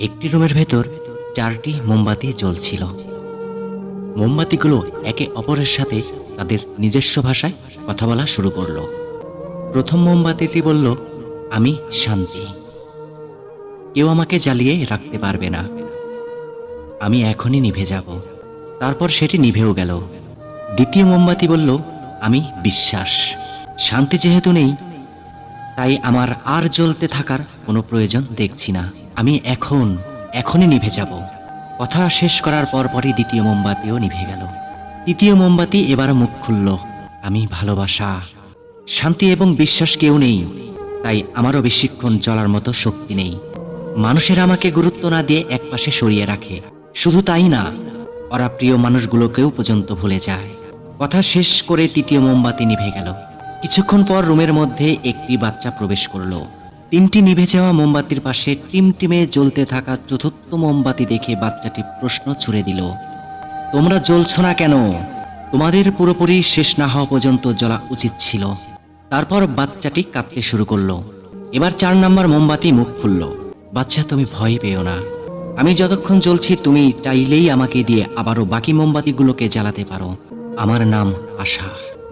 একটি রুমের ভেতর 4টি মোমবাতি জ্বলছিল। মোমবাতিগুলো একে অপরের সাথে তাদের নিজস্ব ভাষায় কথা বলা শুরু করলো। প্রথম মোমবাতিটি বলল, আমি শান্তি, কেউ আমাকে জ্বালিয়ে রাখতে পারবে না, আমি এখনই নিভে যাব। তারপর সেটি নিভেও গেল। দ্বিতীয় মোমবাতি বলল, আমি বিশ্বাস, শান্তি যেহেতু নেই তাই আমার আর জ্বলতে থাকার কোনো প্রয়োজন দেখছি না, আমি এখনই নিভে যাব। কথা শেষ করার পরপরই দ্বিতীয় মোমবাতিও নিভে গেল। তৃতীয় মোমবাতি এবার মুখ খুলল, আমি ভালোবাসা, শান্তি এবং বিশ্বাস কেউ নেই, তাই আমারও বেশিক্ষণ জ্বলার মতো শক্তি নেই। মানুষেরা আমাকে গুরুত্ব না দিয়ে একপাশে সরিয়ে রাখে। শুধু তাই না, ওরা প্রিয় মানুষগুলোকেও পর্যন্ত ভুলে যায়। কথা শেষ করে তৃতীয় মোমবাতি নিভে গেল। কিছুক্ষণ পর রুমের মধ্যে একটি বাচ্চা প্রবেশ করলো। 3টি নিভে যাওয়া মোমবাতির পাশে টিমটিমে জ্বলতে থাকা চতুর্থ মোমবাতি দেখে বাচ্চাটি প্রশ্ন ছুড়ে দিল, তোমরা জ্বলছো না কেন? তোমাদের পুরোপুরি শেষ না হওয়া পর্যন্ত জ্বলা উচিত ছিল। তারপর বাচ্চাটি কাঁদতে শুরু করলো। এবার 4 নম্বর মোমবাতি মুখ খুলল, বাচ্চা তুমি ভয় পেও না, আমি যতক্ষণ জ্বলছি তুমি চাইলেই আমাকে দিয়ে আবারও বাকি মোমবাতিগুলোকে জ্বালাতে পারো, আমার নাম আশা।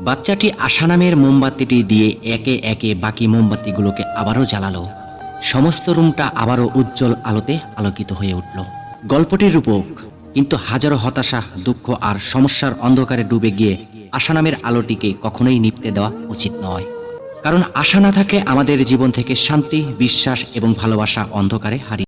বাচ্চাটি আশা নামের মোমবাতিটি দিয়ে একে একে বাকি মোমবাতিগুলোকে আবারও জ্বালালো। সমস্ত রুমটা আবারও উজ্জ্বল আলোতে আলোকিত হয়ে উঠল। গল্পটির রূপক, কিন্তু হাজারো হতাশা, দুঃখ আর সমস্যার অন্ধকারে ডুবে গিয়ে আশা নামের আলোটিকে কখনোই নিভতে দেওয়া উচিত নয়। কারণ আশা না থাকলে আমাদের জীবন থেকে শান্তি, বিশ্বাস এবং ভালোবাসা অন্ধকারে হারিয়ে